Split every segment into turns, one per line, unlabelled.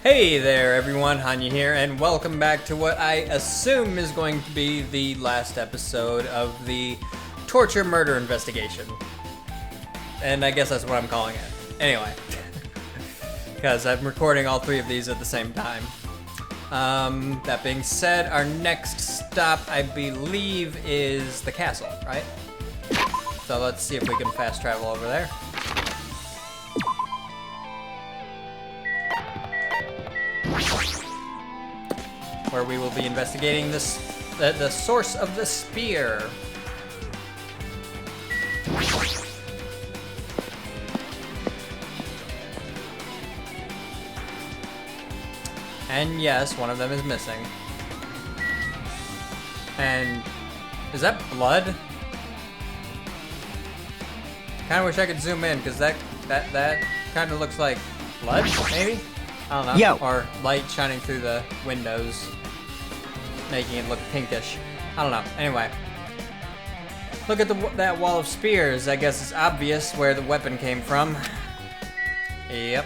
Hey there everyone, Hanyou here, and welcome back to what I assume is going to be the last episode of the torture murder investigation. And I guess that's what I'm calling it. Anyway. Because I'm recording all three of these at the same time. That being said, our next stop, I believe, is the castle, right? So let's see if we can fast travel over there. Where we will be investigating this, the source of the spear. And yes, one of them is missing. And is that blood? Kinda wish I could zoom in, because that kinda looks like blood, maybe? I don't know.
Yo.
Or light shining through the windows, making it look pinkish. I don't know. Anyway. Look at that wall of spears. I guess it's obvious where the weapon came from. Yep.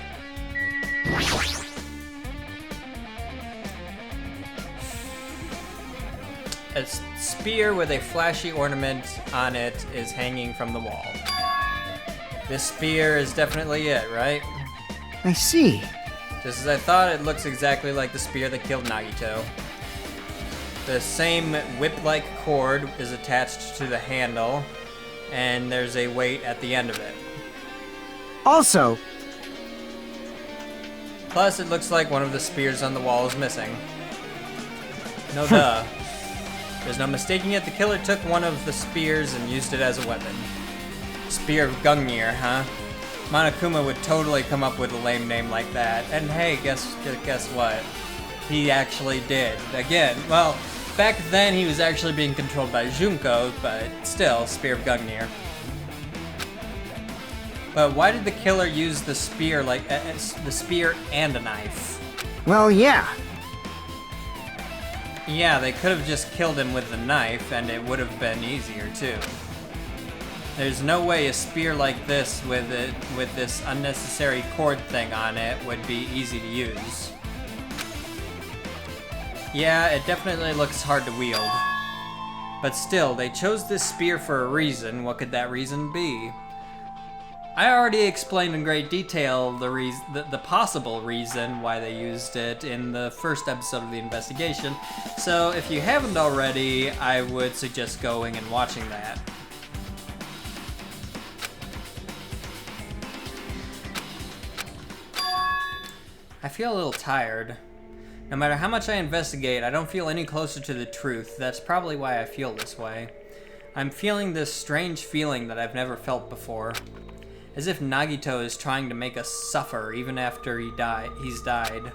A spear with a flashy ornament on it is hanging from the wall. This spear is definitely it, right?
I see.
Just as I thought, it looks exactly like the spear that killed Nagito. The same whip-like cord is attached to the handle, and there's a weight at the end of it.
Also,
Plus, it looks like one of the spears on the wall is missing. No duh. There's no mistaking it, the killer took one of the spears and used it as a weapon. Spear of Gungnir, huh? Monokuma would totally come up with a lame name like that. And hey, guess what? He actually did. Again, well, back then he was actually being controlled by Junko, but still, Spear of Gungnir. But why did the killer use the spear the spear and a knife?
well, yeah.
Yeah, they could have just killed him with the knife, and it would have been easier too. There's no way a spear like this with this unnecessary cord thing on it would be easy to use. Yeah, it definitely looks hard to wield. But still, they chose this spear for a reason. What could that reason be? I already explained in great detail the possible reason why they used it in the first episode of the investigation, so if you haven't already, I would suggest going and watching that. I feel a little tired. No matter how much I investigate, I don't feel any closer to the truth. That's probably why I feel this way. I'm feeling this strange feeling that I've never felt before. As if Nagito is trying to make us suffer even after he's died.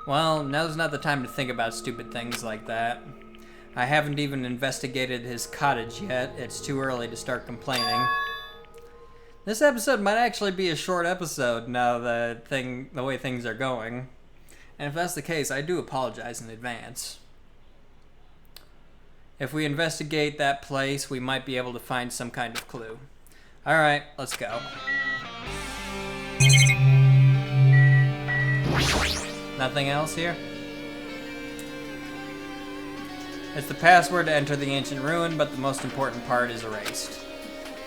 Well, now's not the time to think about stupid things like that. I haven't even investigated his cottage yet. It's too early to start complaining. This episode might actually be a short episode now the way things are going. And if that's the case, I do apologize in advance. If we investigate that place, we might be able to find some kind of clue. Alright, let's go. Nothing else here? It's the password to enter the ancient ruin, but the most important part is erased.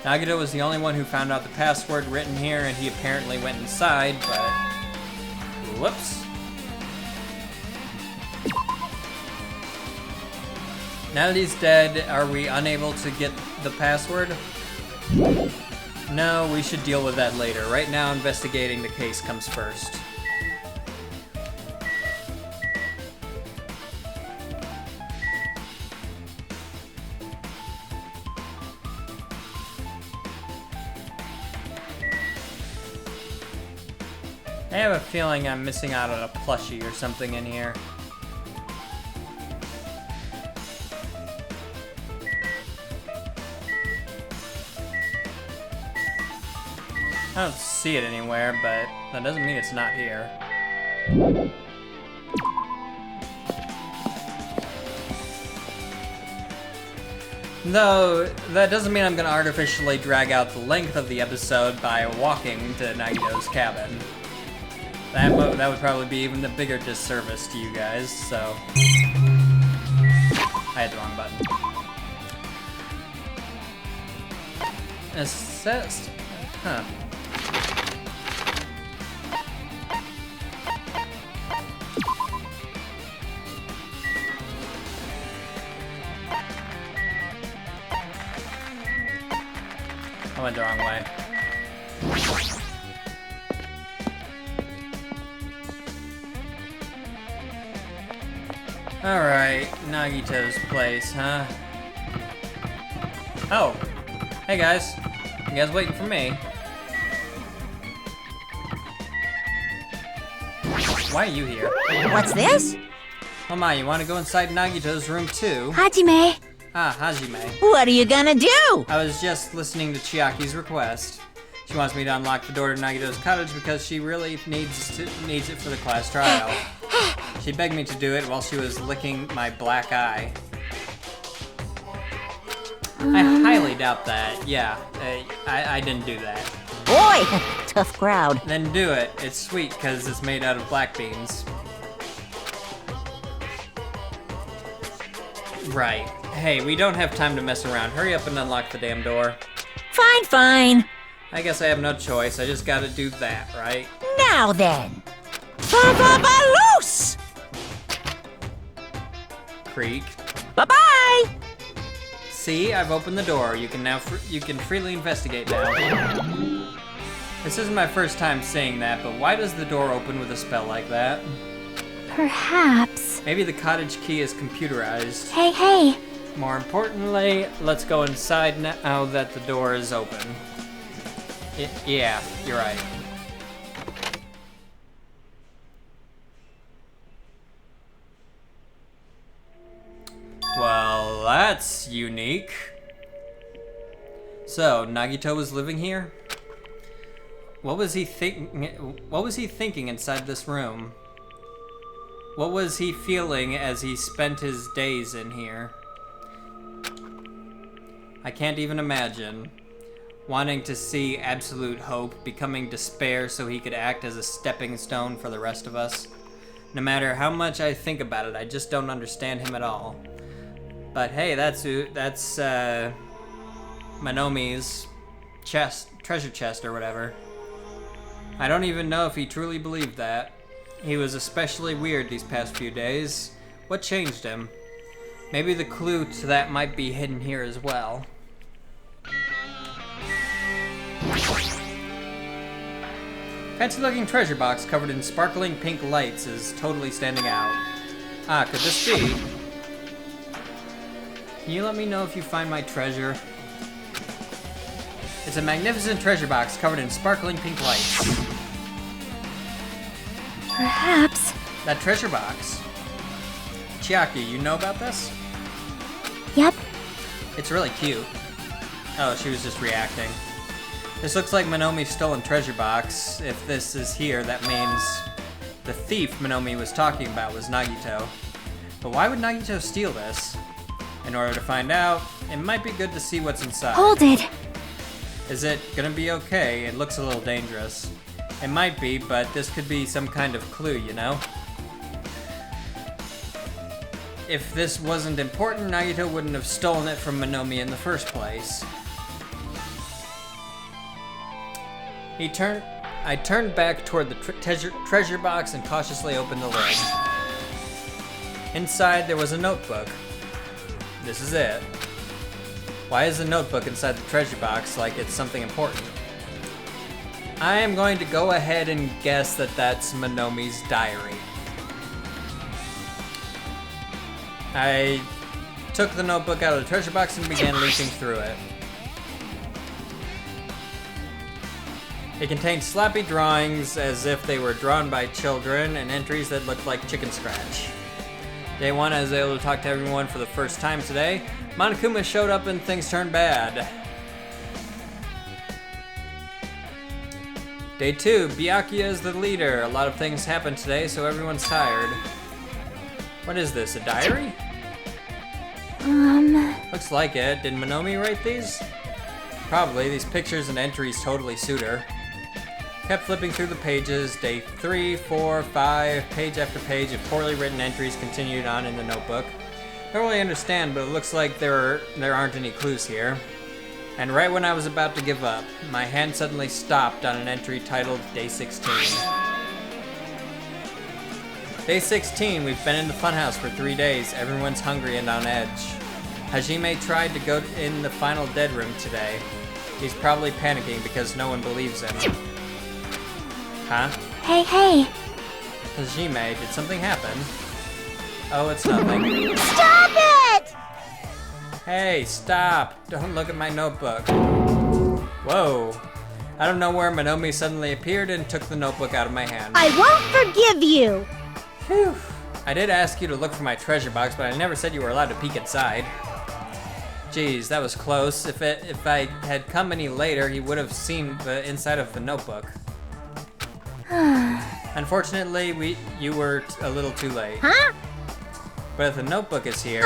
Nagito was the only one who found out the password written here, and he apparently went inside, but... whoops. Now that he's dead, are we unable to get the password? No, we should deal with that later. Right now, investigating the case comes first. I have a feeling I'm missing out on a plushie or something in here. I don't see it anywhere, but that doesn't mean it's not here. Though, that doesn't mean I'm gonna artificially drag out the length of the episode by walking to Nagito's cabin. That would probably be even the bigger disservice to you guys, so... I had the wrong button. Assessed? Huh. I went the wrong way. Alright, Nagito's place, huh? Oh. Hey guys. You guys waiting for me? Why are you here?
What's this?
Oh my, you want to go inside Nagito's room too?
Hajime.
Ah, Hajime.
What are you gonna do?
I was just listening to Chiaki's request. She wants me to unlock the door to Nagito's cottage because she really needs it for the class trial. She begged me to do it while she was licking my black eye. I highly doubt that. Yeah, I didn't do that.
Boy, tough crowd.
Then do it. It's sweet because it's made out of black beans. Right. Hey, we don't have time to mess around. Hurry up and unlock the damn door.
Fine, fine.
I guess I have no choice. I just gotta do that, right?
Now then. Ba-ba-ba-loose!
Creak.
Bye-bye!
See, I've opened the door. You can now you can freely investigate now. This isn't my first time saying that, but why does the door open with a spell like that?
Perhaps.
Maybe the cottage key is computerized.
Hey.
More importantly, let's go inside now that the door is open. Yeah, you're right. Well, that's unique. So, Nagito was living here? What was he thinking inside this room? What was he feeling as he spent his days in here? I can't even imagine. Wanting to see absolute hope, becoming despair so he could act as a stepping stone for the rest of us. No matter how much I think about it, I just don't understand him at all. But hey, that's Manomi's treasure chest or whatever. I don't even know if he truly believed that. He was especially weird these past few days. What changed him? Maybe the clue to that might be hidden here as well. Fancy-looking treasure box covered in sparkling pink lights is totally standing out. Ah, could this be? Can you let me know if you find my treasure? It's a magnificent treasure box covered in sparkling pink lights.
Perhaps.
That treasure box. Chiaki, you know about this?
Yep.
It's really cute. Oh, she was just reacting. This looks like Manomi's stolen treasure box. If this is here, that means the thief Manomi was talking about was Nagito. But why would Nagito steal this? In order to find out, it might be good to see what's inside.
Hold it.
Is it gonna be okay? It looks a little dangerous. It might be, but this could be some kind of clue, you know? If this wasn't important, Nagito wouldn't have stolen it from Manomi in the first place. I turned back toward the treasure box and cautiously opened the lid. Inside, there was a notebook. This is it. Why is the notebook inside the treasure box like it's something important? I am going to go ahead and guess that that's Manomi's diary. I took the notebook out of the treasure box and began leafing through it. It contained sloppy drawings as if they were drawn by children and entries that looked like chicken scratch. Day 1, I was able to talk to everyone for the first time today. Monokuma showed up and things turned bad. Day 2, Byakuya is the leader. A lot of things happened today, so everyone's tired. What is this, a diary? Looks like it. Did Manomi write these? Probably. These pictures and entries totally suit her. Kept flipping through the pages. Day 3, 4, 5, page after page of poorly written entries continued on in the notebook. I don't really understand, but it looks like there aren't any clues here. And right when I was about to give up, my hand suddenly stopped on an entry titled Day 16. Day 16, we've been in the funhouse for 3 days. Everyone's hungry and on edge. Hajime tried to go in the final dead room today. He's probably panicking because no one believes him. Huh?
Hey.
Hajime, did something happen? Oh, it's nothing.
Stop it!
Hey, stop! Don't look at my notebook. Whoa. I don't know where Monomi suddenly appeared and took the notebook out of my hand.
I won't forgive you!
Phew. I did ask you to look for my treasure box, but I never said you were allowed to peek inside. Geez, that was close. If I had come any later, he would have seen the inside of the notebook. Unfortunately, you were a little too late.
Huh?
But if the notebook is here,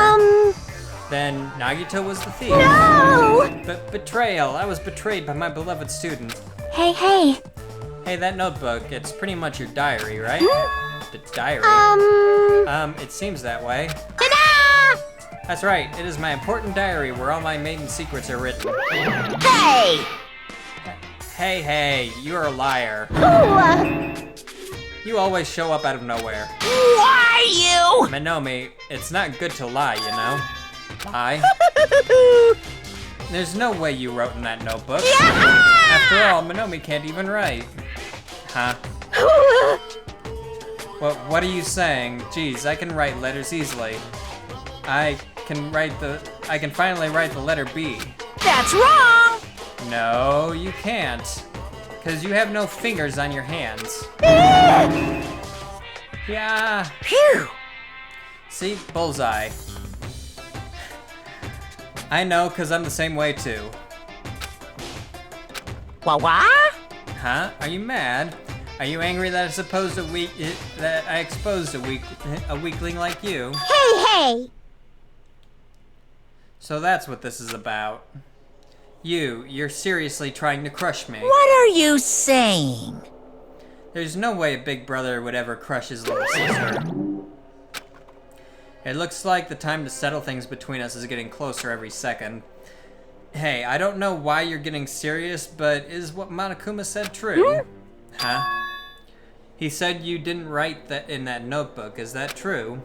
then Nagito was the thief.
No!
But betrayal. I was betrayed by my beloved student.
Hey.
Hey, that notebook, it's pretty much your diary, right? The diary? It seems that way.
Ta-da!
That's right, it is my important diary where all my maiden secrets are written.
Hey!
Hey, you're a liar.
Ooh,
You always show up out of nowhere.
why you?
Monomi, it's not good to lie, you know? Lie? There's no way you wrote in that notebook. After all, Monomi can't even write. Huh? What are you saying? Geez, I can write letters easily. I can finally write the letter B.
That's wrong!
No, you can't. Because you have no fingers on your hands. Yeah.
Phew!
See? Bullseye. I know, because I'm the same way too.
What?
Huh? Are you mad? Are you angry that I exposed a weakling like you?
Hey!
So that's what this is about. You're seriously trying to crush me.
What are you saying?
There's no way a big brother would ever crush his little sister. It looks like the time to settle things between us is getting closer every second. Hey, I don't know why you're getting serious, but is what Monokuma said true? Huh? He said you didn't write that in that notebook. Is that true?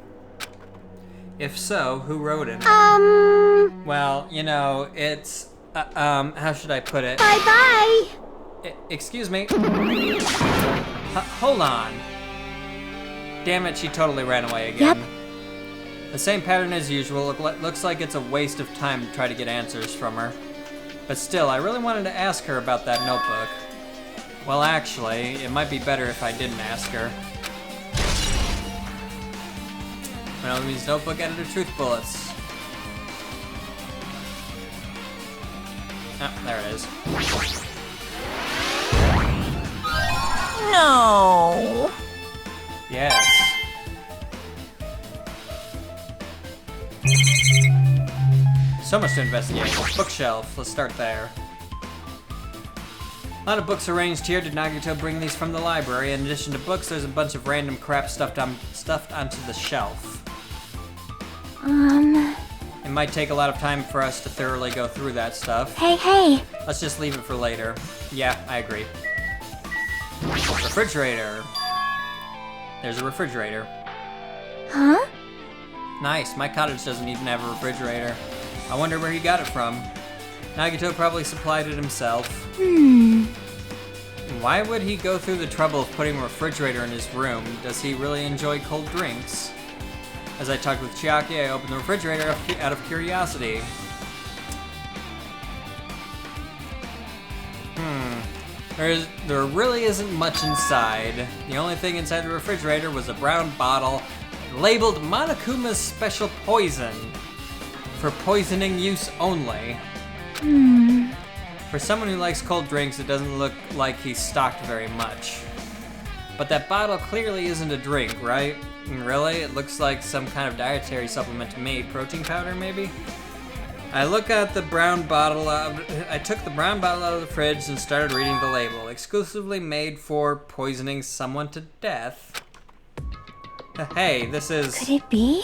If so, who wrote it? Well, you know, it's... how should I put it?
Bye-bye!
Excuse me. Hold on. Damn it, she totally ran away again.
Yep.
The same pattern as usual. Looks like it's a waste of time to try to get answers from her. But still, I really wanted to ask her about that notebook. Well, actually, it might be better if I didn't ask her. Monomi's notebook editor truth bullets. Ah, there it is.
No!
Yes. So much to investigate. Bookshelf, let's start there. A lot of books arranged here. Did Nagito bring these from the library? In addition to books, there's a bunch of random crap stuffed onto the shelf. It might take a lot of time for us to thoroughly go through that stuff.
Hey!
Let's just leave it for later. Yeah, I agree. Refrigerator. There's a refrigerator.
Huh?
Nice, my cottage doesn't even have a refrigerator. I wonder where he got it from. Nagito probably supplied it himself. Why would he go through the trouble of putting a refrigerator in his room? Does he really enjoy cold drinks? As I talked with Chiaki, I opened the refrigerator out of curiosity. There really isn't much inside. The only thing inside the refrigerator was a brown bottle labeled Monokuma's Special Poison. For poisoning use only. For someone who likes cold drinks, it doesn't look like he's stocked very much. But that bottle clearly isn't a drink, right? Really? It looks like some kind of dietary supplement to me. Protein powder, maybe? I look at the brown bottle. I took the brown bottle out of the fridge and started reading the label. Exclusively made for poisoning someone to death. Hey, this is...
Could it be?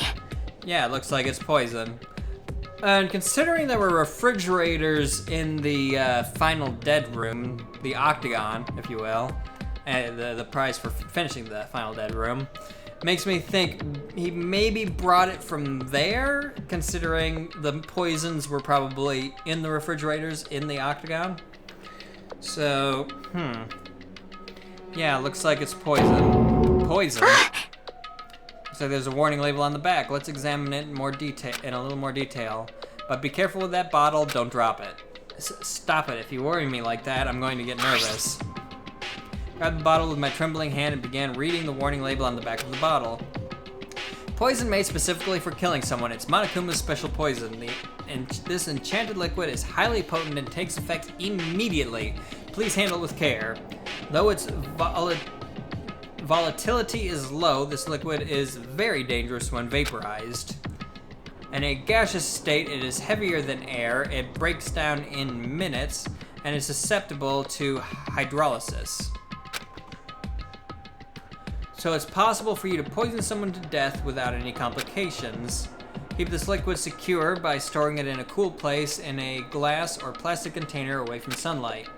Yeah, it looks like it's poison. And considering there were refrigerators in the final dead room, the octagon, if you will, and the prize for finishing the final dead room, makes me think he maybe brought it from there, considering the poisons were probably in the refrigerators in the octagon. So, yeah, looks like it's poison. Poison. Looks like there's a warning label on the back. Let's examine it in a little more detail. But be careful with that bottle. Don't drop it. Stop it. If you worry me like that, I'm going to get nervous. Grabbed the bottle with my trembling hand and began reading the warning label on the back of the bottle. Poison made specifically for killing someone. It's Monokuma's special poison. This enchanted liquid is highly potent and takes effect immediately. Please handle it with care. Though its volatility is low, this liquid is very dangerous when vaporized. In a gaseous state, it is heavier than air, it breaks down in minutes, and is susceptible to hydrolysis. So it's possible for you to poison someone to death without any complications. Keep this liquid secure by storing it in a cool place in a glass or plastic container away from sunlight.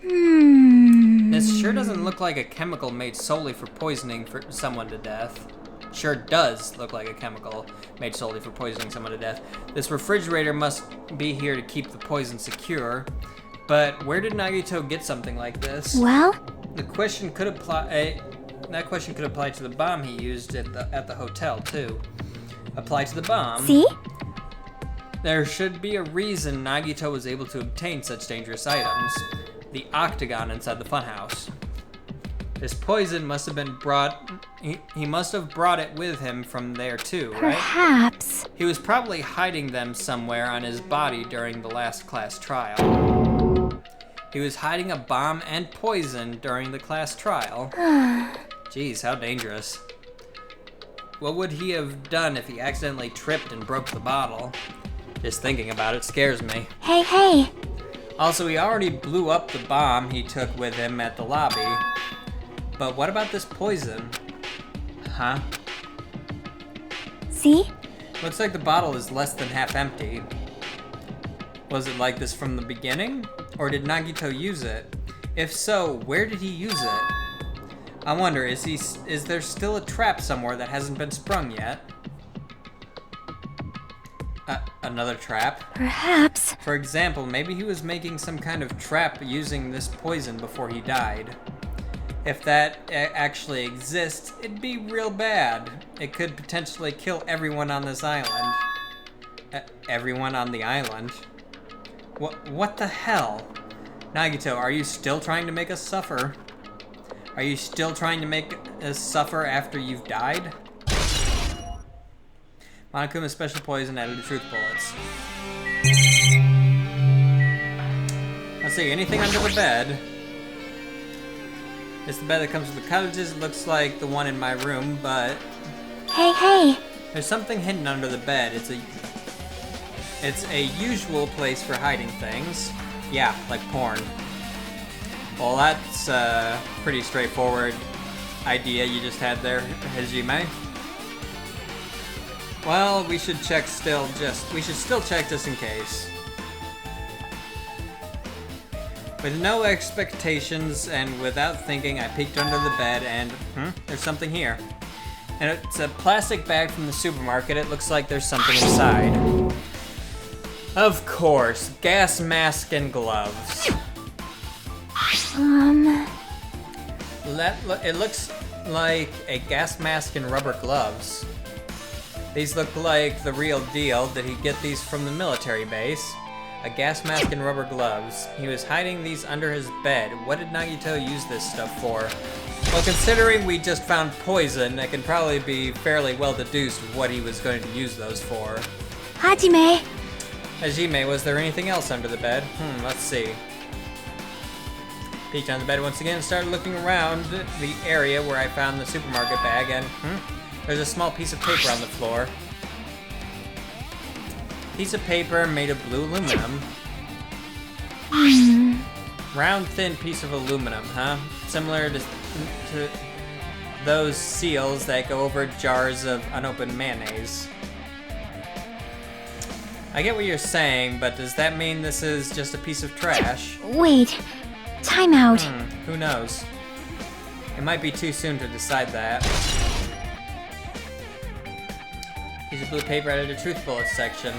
This sure doesn't look like a chemical made solely for poisoning someone to death. Sure does look like a chemical made solely for poisoning someone to death. This refrigerator must be here to keep the poison secure. But where did Nagito get something like this?
Well?
The question could apply. That question could apply to the bomb he used at the hotel too. Apply to the bomb.
See?
There should be a reason Nagito was able to obtain such dangerous items. The octagon inside the funhouse. This poison must have been brought. He must have brought it with him from there too, right?
Perhaps.
He was probably hiding them somewhere on his body during the last class trial. He was hiding a bomb and poison during the class trial. Jeez, how dangerous. What would he have done if he accidentally tripped and broke the bottle? Just thinking about it scares me.
Hey!
Also, he already blew up the bomb he took with him at the lobby. But what about this poison? Huh?
See?
Looks like the bottle is less than half empty. Was it like this from the beginning? Or did Nagito use it? If so, where did he use it? I wonder, is there still a trap somewhere that hasn't been sprung yet? Another trap?
Perhaps.
For example, maybe he was making some kind of trap using this poison before he died. If that actually exists, it'd be real bad. It could potentially kill everyone on this island. Everyone on the island? What the hell? Nagito, are you still trying to make us suffer? Are you still trying to make us suffer after you've died? Monokuma's special poison added to truth bullets. Let's see, anything under the bed? It's the bed that comes with the cottages. It looks like the one in my room, but...
Hey!
There's something hidden under the bed. It's a usual place for hiding things. Yeah, like porn. Well, that's a pretty straightforward idea you just had there, Hajime. Well, we should still check just in case. With no expectations and without thinking, I peeked under the bed and, there's something here. And it's a plastic bag from the supermarket. It looks like there's something inside. Of course, gas mask and gloves. It looks like a gas mask and rubber gloves. These look like the real deal. Did he get these from the military base? A gas mask and rubber gloves. He was hiding these under his bed. What did Nagito use this stuff for? Well, considering we just found poison, it can probably be fairly well deduced what he was going to use those for.
Hajime!
Hajime, was there anything else under the bed? Let's see. Peeked on the bed once again and started looking around the area where I found the supermarket bag and, there's a small piece of paper on the floor. Piece of paper made of blue aluminum. Round, thin piece of aluminum, huh? Similar to those seals that go over jars of unopened mayonnaise. I get what you're saying, but does that mean this is just a piece of trash?
Wait. Time out.
Who knows? It might be too soon to decide that. Piece of blue paper added to truth bullets section.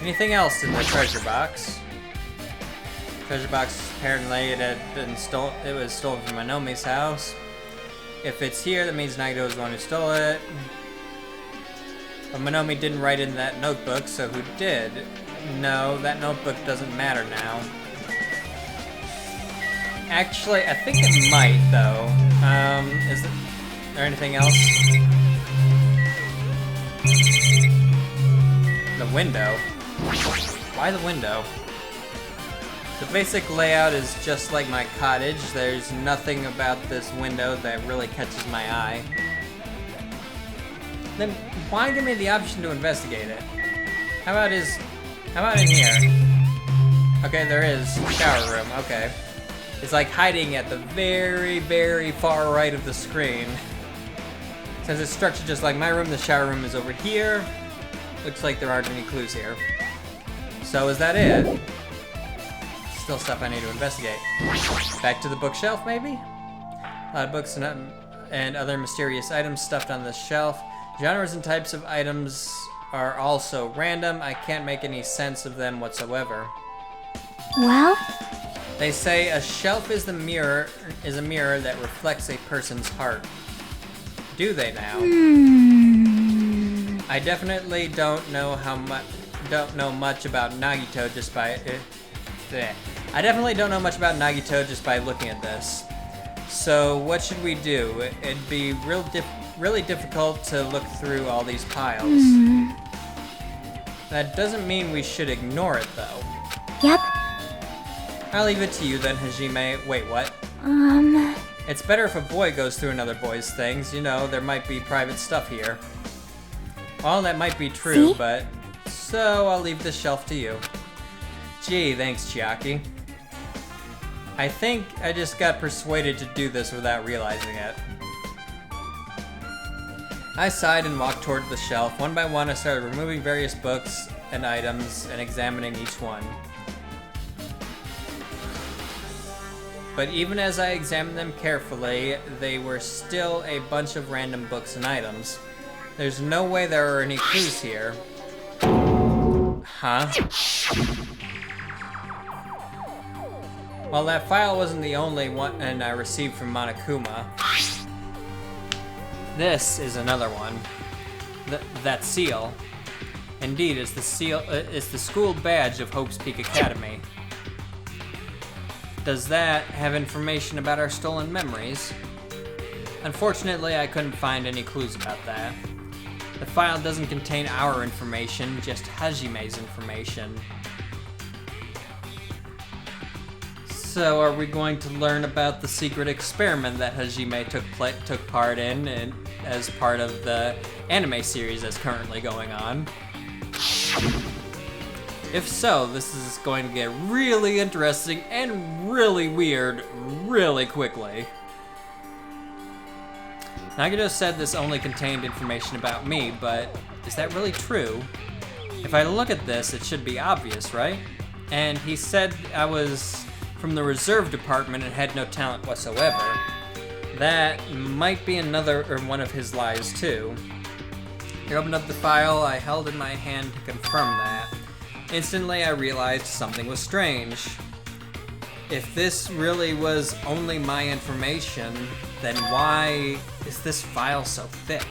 Anything else in the treasure box? Treasure box, apparently it had been stolen. It was stolen from Manomi's house. If it's here, that means Nagito was the one who stole it. But Manomi didn't write in that notebook, so who did? No, that notebook doesn't matter now. Actually, I think it might, though. Is there anything else? The window. Why the window? The basic layout is just like my cottage. There's nothing about this window that really catches my eye. Then why give me the option to investigate it? How about in here? Okay, there is shower room, okay. It's like hiding at the very, very far right of the screen. Since it's structured just like my room, the shower room is over here. Looks like there aren't any clues here. So is that it? Still stuff I need to investigate. Back to the bookshelf, maybe? A lot of books and other mysterious items stuffed on the shelf. Genres and types of items are also random. I can't make any sense of them whatsoever.
Well?
They say a shelf is a mirror that reflects a person's heart. Do they now? I definitely don't know much about Nagito just by looking at this. So what should we do? It'd be really difficult to look through all these piles. That doesn't mean we should ignore it, though.
Yep.
I'll leave it to you then, Hajime. Wait, what? It's better if a boy goes through another boy's things. You know, there might be private stuff here. Well, that might be true, but... So, I'll leave this shelf to you. Gee, thanks, Chiaki. I think I just got persuaded to do this without realizing it. I sighed and walked toward the shelf. One by one, I started removing various books and items and examining each one. But even as I examined them carefully, they were still a bunch of random books and items. There's no way there are any clues here. Huh? Well, that file wasn't the only one I received from Monokuma. This is another one. That seal. Indeed, it's the seal. It's the school badge of Hope's Peak Academy. Does that have information about our stolen memories? Unfortunately, I couldn't find any clues about that. The file doesn't contain our information, just Hajime's information. So, are we going to learn about the secret experiment that Hajime took part in as part of the anime series that's currently going on? If so, this is going to get really interesting and really weird really quickly. Nagito said this only contained information about me, but is that really true? If I look at this, it should be obvious, right? And he said I was from the reserve department and had no talent whatsoever. That might be one of his lies too. He opened up the file I held in my hand to confirm that. Instantly, I realized something was strange. If this really was only my information, then why is this file so thick?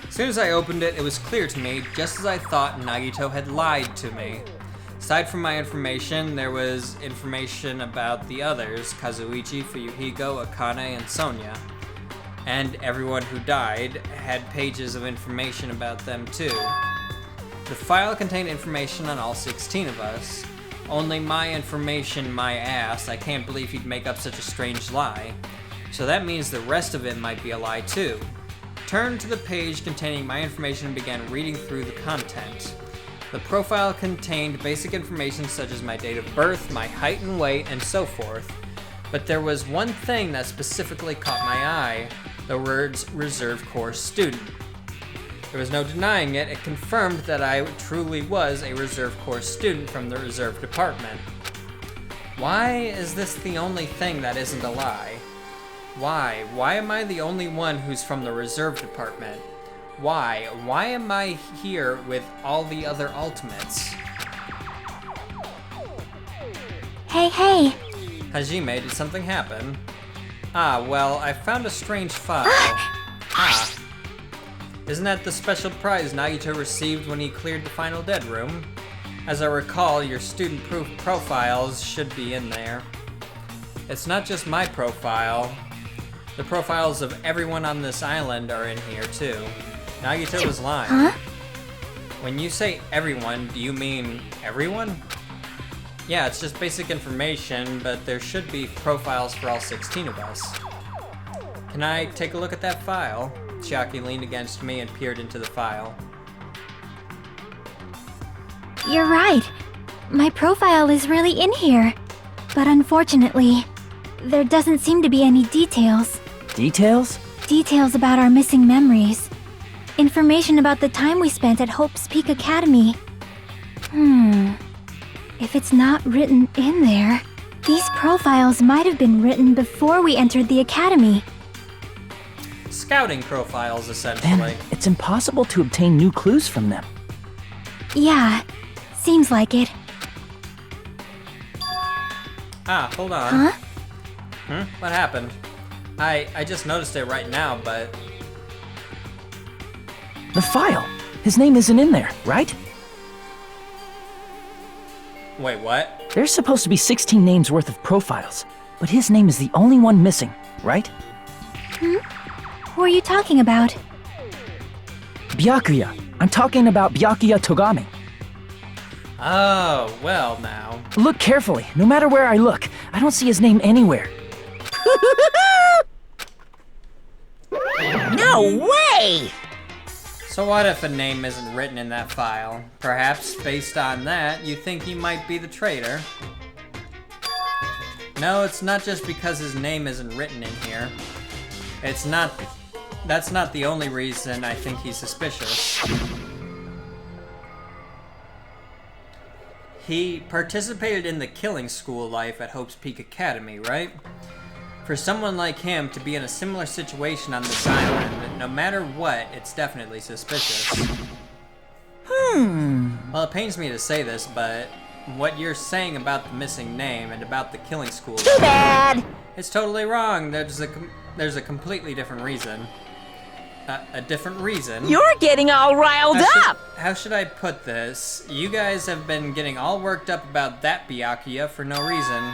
As soon as I opened it, it was clear to me, just as I thought Nagito had lied to me. Aside from my information, there was information about the others, Kazuichi, Fuyuhiko, Akane, and Sonia. And everyone who died had pages of information about them too. The file contained information on all 16 of us. Only my information, my ass. I can't believe he'd make up such a strange lie. So that means the rest of it might be a lie too. Turned to the page containing my information and began reading through the content. The profile contained basic information such as my date of birth, my height and weight, and so forth. But there was one thing that specifically caught my eye: the words reserve course student. There was no denying it. It confirmed that I truly was a reserve course student from the reserve department. Why is this the only thing that isn't a lie? Why? Why am I the only one who's from the reserve department? Why? Why am I here with all the other ultimates?
Hey.
Hajime, did something happen? Well, I found a strange file. Isn't that the special prize Nagito received when he cleared the final dead room? As I recall, your student-proof profiles should be in there. It's not just my profile. The profiles of everyone on this island are in here, too. Nagito was lying.
Huh?
When you say everyone, do you mean everyone? Yeah, it's just basic information, but there should be profiles for all 16 of us. Can I take a look at that file? Chiaki leaned against me and peered into the file.
You're right. My profile is really in here. But unfortunately, there doesn't seem to be any details.
Details?
Details about our missing memories. Information about the time we spent at Hope's Peak Academy. If it's not written in there, these profiles might have been written before we entered the academy.
Scouting profiles, essentially.
Then it's impossible to obtain new clues from them.
Yeah, seems like it.
Hold on.
Huh?
What happened? I just noticed it right now, but...
The file! His name isn't in there, right?
Wait, what?
There's supposed to be 16 names worth of profiles, but his name is the only one missing, right?
Who are you talking about?
Byakuya. I'm talking about Byakuya Togami.
Oh, well now.
Look carefully. No matter where I look, I don't see his name anywhere.
No way!
So what if a name isn't written in that file? Perhaps, based on that, you think he might be the traitor? No, it's not just because his name isn't written in here. That's not the only reason I think he's suspicious. He participated in the killing school life at Hope's Peak Academy, right? For someone like him to be in a similar situation on this island, no matter what, it's definitely suspicious. Well, it pains me to say this, but what you're saying about the missing name and about the killing school...
Too bad!
It's totally wrong. There's a completely different reason. A different reason?
You're getting all riled up!
How should I put this? You guys have been getting all worked up about that Byakuya for no reason.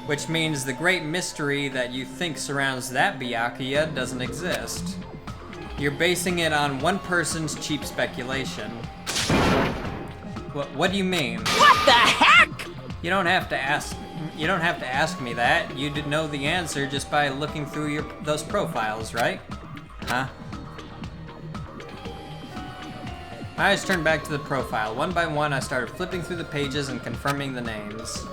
Which means the great mystery that you think surrounds that Byakuya doesn't exist. You're basing it on one person's cheap speculation. What do you mean?
What the heck?
You don't have to ask me that. You did know the answer just by looking through those profiles, right? Huh? My eyes turned back to the profile. One by one, I started flipping through the pages and confirming the names.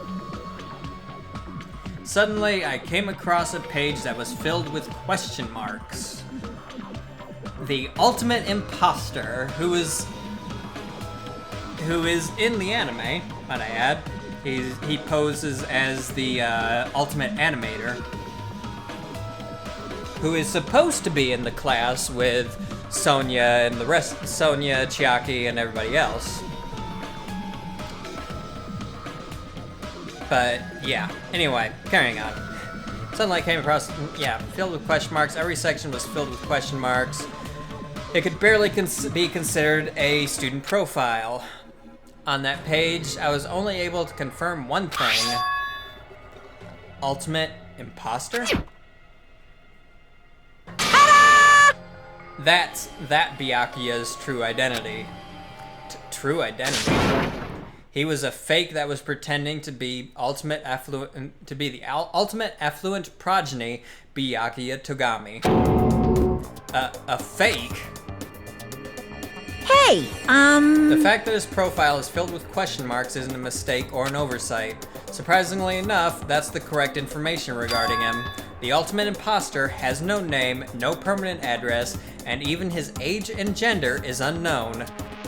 Suddenly, I came across a page that was filled with question marks. The ultimate imposter, who is in the anime, might I add. He poses as the ultimate animator, who is supposed to be in the class with Sonia and the rest, Sonia, Chiaki, and everybody else. But, yeah. Anyway, carrying on. Suddenly I came across, filled with question marks. Every section was filled with question marks. It could barely be considered a student profile. On that page, I was only able to confirm one thing. Ultimate imposter? That's that Byakuya's true identity. True identity? He was a fake that was pretending to be ultimate affluent progeny Byakuya Togami. A fake?
Hey,
The fact that his profile is filled with question marks isn't a mistake or an oversight. Surprisingly enough, that's the correct information regarding him. The ultimate imposter has no name, no permanent address, and even his age and gender is unknown.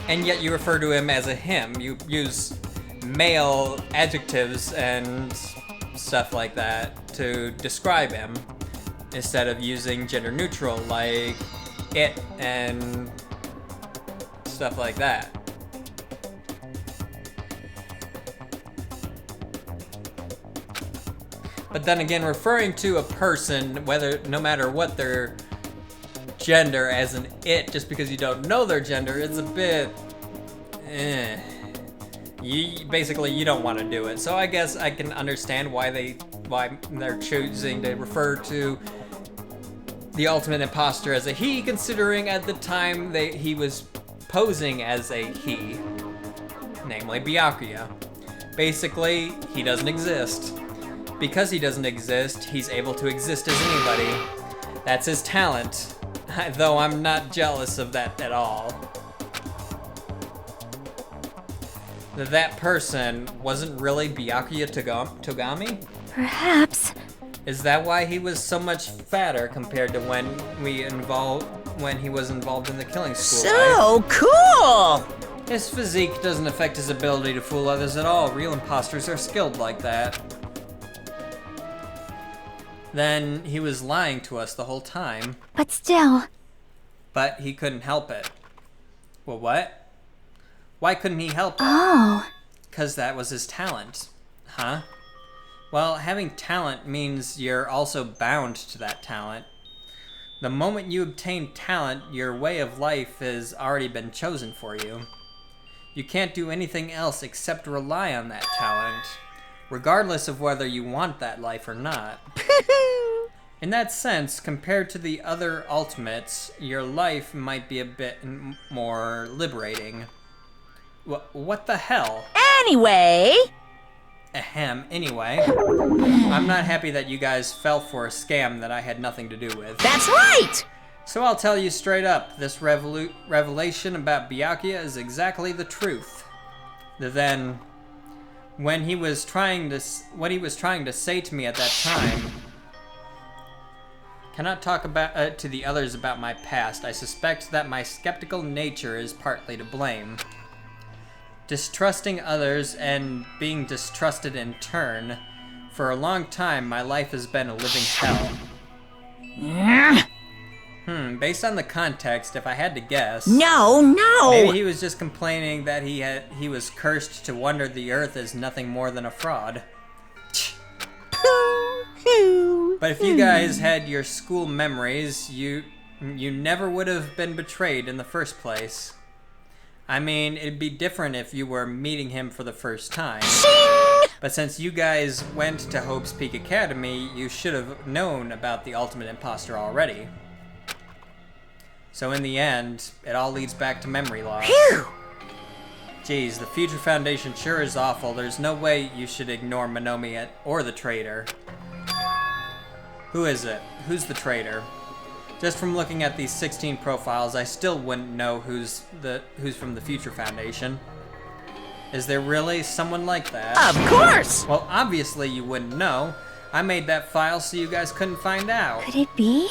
And yet you refer to him as a him. You use male adjectives and stuff like that to describe him, instead of using gender neutral like it and stuff like that. But then again, referring to a person, no matter what their gender, as an it, just because you don't know their gender, is a bit, you don't want to do it. So I guess I can understand why they're choosing to refer to the ultimate imposter as a he, considering at the time he was posing as a he, namely Byakuya. Basically, he doesn't exist. Because he doesn't exist, he's able to exist as anybody. That's his talent, though I'm not jealous of that at all. That person wasn't really Byakuya Togami?
Perhaps.
Is that why he was so much fatter compared to when he was involved in the killing school?
so cool!
His physique doesn't affect his ability to fool others at all. Real imposters are skilled like that. Then he was lying to us the whole time.
But still.
But he couldn't help it. Well, what? Why couldn't he help it?
Oh.
'Cause that was his talent. Huh? Well, having talent means you're also bound to that talent. The moment you obtain talent, your way of life has already been chosen for you. You can't do anything else except rely on that talent, regardless of whether you want that life or not. In that sense, compared to the other ultimates, your life might be a bit more liberating. What the hell?
Anyway,
Ahem, anyway. I'm not happy that you guys fell for a scam that I had nothing to do with.
that's right!
So I'll tell you straight up, this revelation about Byakuya is exactly the truth. Then, what he was trying to say to me at that time, cannot talk about to the others about my past. I suspect that my skeptical nature is partly to blame. Distrusting others and being distrusted in turn. For a long time, my life has been a living hell. Based on the context, if I had to guess...
No!
Maybe he was just complaining that he was cursed to wonder the earth is nothing more than a fraud. But if you guys had your school memories, you never would have been betrayed in the first place. I mean, it'd be different if you were meeting him for the first time. But since you guys went to Hope's Peak Academy, you should have known about the ultimate imposter already. So in the end, it all leads back to memory loss.
Phew!
Geez, the Future Foundation sure is awful. There's no way you should ignore Monomi or the traitor. Who is it? Who's the traitor? Just from looking at these 16 profiles, I still wouldn't know who's from the Future Foundation. Is there really someone like that?
Of course!
Well, obviously you wouldn't know. I made that file so you guys couldn't find out.
Could it be?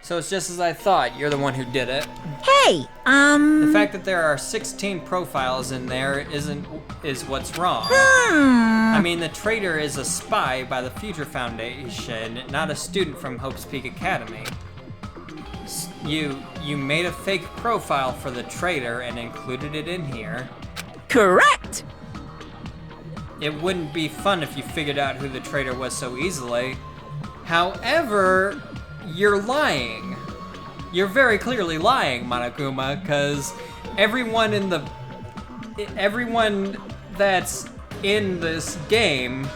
So it's just as I thought, you're the one who did it.
Hey,
The fact that there are 16 profiles in there is what's wrong. I mean, the traitor is a spy by the Future Foundation, not a student from Hope's Peak Academy. You made a fake profile for the traitor and included it in here.
Correct!
It wouldn't be fun if you figured out who the traitor was so easily. However, you're lying. You're very clearly lying, Monokuma, because everyone that's in this game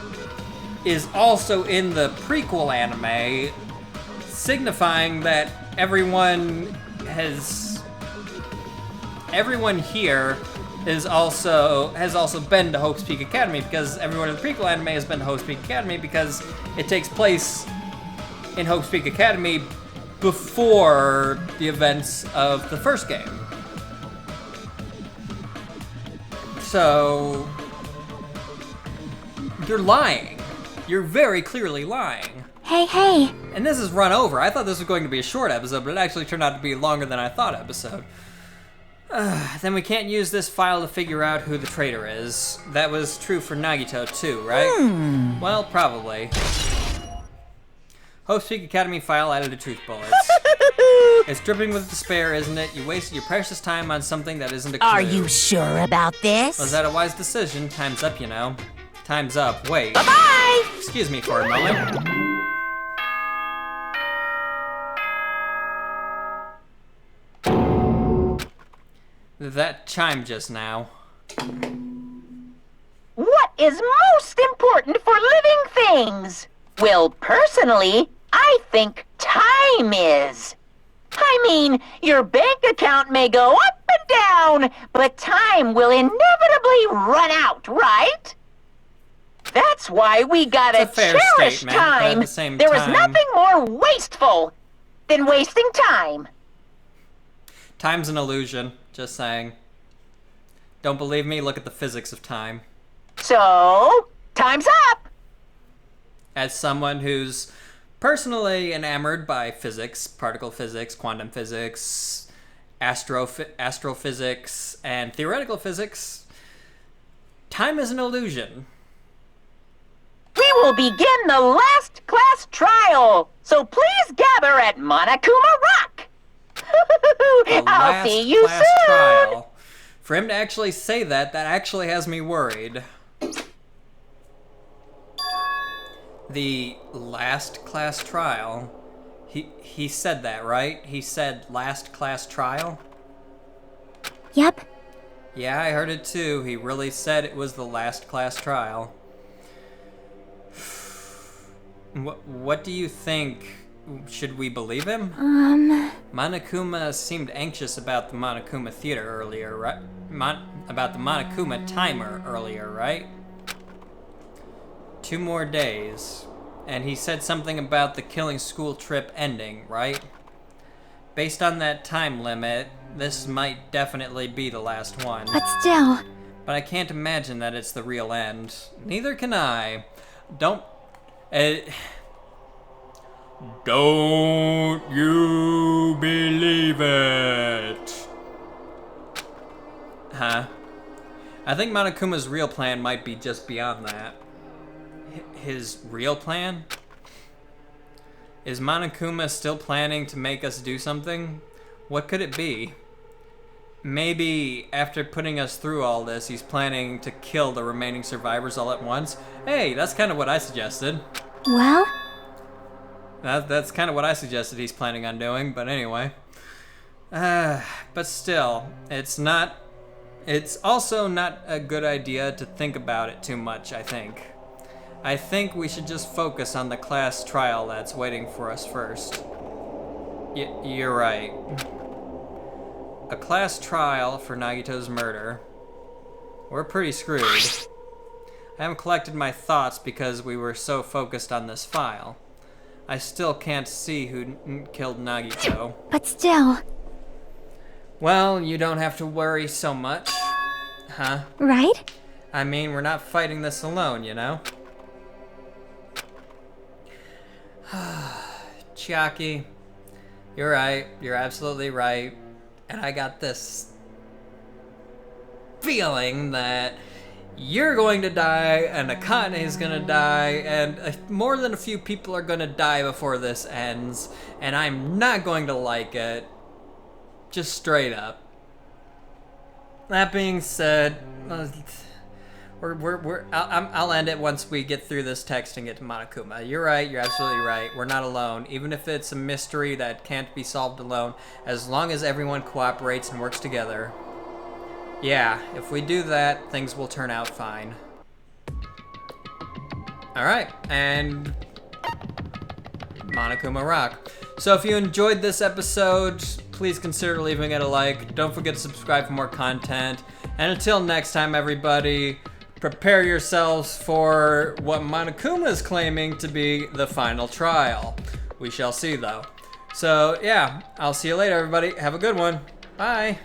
is also in the prequel anime, signifying that everyone here has also been to Hope's Peak Academy, because everyone in the prequel anime has been to Hope's Peak Academy because it takes place in Hope's Peak Academy before the events of the first game. So you're lying. You're very clearly lying.
Hey.
And this is run over. I thought this was going to be a short episode, but it actually turned out to be longer than I thought episode. Then we can't use this file to figure out who the traitor is. That was true for Nagito too, right? Well, probably. Hope's Peak Academy file added to truth bullets. It's dripping with despair, isn't it? You wasted your precious time on something that isn't a clue.
Are you sure about this?
Was that a wise decision? Time's up, you know. Time's up. Wait.
Bye-bye!
Excuse me for a moment. That chime just now.
What is most important for living things? Well, personally, I think time is. I mean, your bank account may go up and down, but time will inevitably run out, right? That's why we gotta
It's a fair
cherish
statement, but at
time.
the same
There is
time-
nothing more wasteful than wasting time.
Time's an illusion, just saying. Don't believe me? Look at the physics of time.
So, time's up.
As someone who's personally enamored by physics, particle physics, quantum physics, astrophysics, and theoretical physics, time is an illusion.
We will begin the last class trial, so please gather at Monokuma Rock.
The
I'll
last
see you
class
soon.
trial. For him to actually say that actually has me worried. The last class trial. He said that, right? He said last class trial?
Yep.
Yeah, I heard it too. He really said it was the last class trial. What do you think? Should we believe him? Monokuma seemed anxious about the Monokuma theater earlier, right? About the Monokuma timer earlier, right? 2 more days. And he said something about the killing school trip ending, right? Based on that time limit, this might definitely be the last one.
But still.
But I can't imagine that it's the real end. Neither can I. Don't you believe it? Huh? I think Monokuma's real plan might be just beyond that. His real plan? Is Monokuma still planning to make us do something? What could it be? Maybe after putting us through all this, he's planning to kill the remaining survivors all at once? Hey, that's kind of what I suggested.
Well?
That's kind of what I suggested he's planning on doing, but anyway. But still, it's also not a good idea to think about it too much, I think. I think we should just focus on the class trial that's waiting for us first. You're right. A class trial for Nagito's murder. We're pretty screwed. I haven't collected my thoughts because we were so focused on this file. I still can't see who killed Nagito.
But still.
Well, you don't have to worry so much. Huh?
Right?
I mean, we're not fighting this alone, you know? Chiaki, you're right. You're absolutely right. And I got this feeling that you're going to die, and Akane's gonna die, and more than a few people are gonna die before this ends, and I'm not going to like it. Just straight up. That being said, I'll end it once we get through this text and get to Monokuma. You're right, you're absolutely right. We're not alone, even if it's a mystery that can't be solved alone, as long as everyone cooperates and works together. Yeah, if we do that, things will turn out fine. Alright, and Monokuma Rock. So if you enjoyed this episode, please consider leaving it a like. Don't forget to subscribe for more content. And until next time, everybody, prepare yourselves for what Monokuma is claiming to be the final trial. We shall see, though. So, yeah, I'll see you later, everybody. Have a good one. Bye.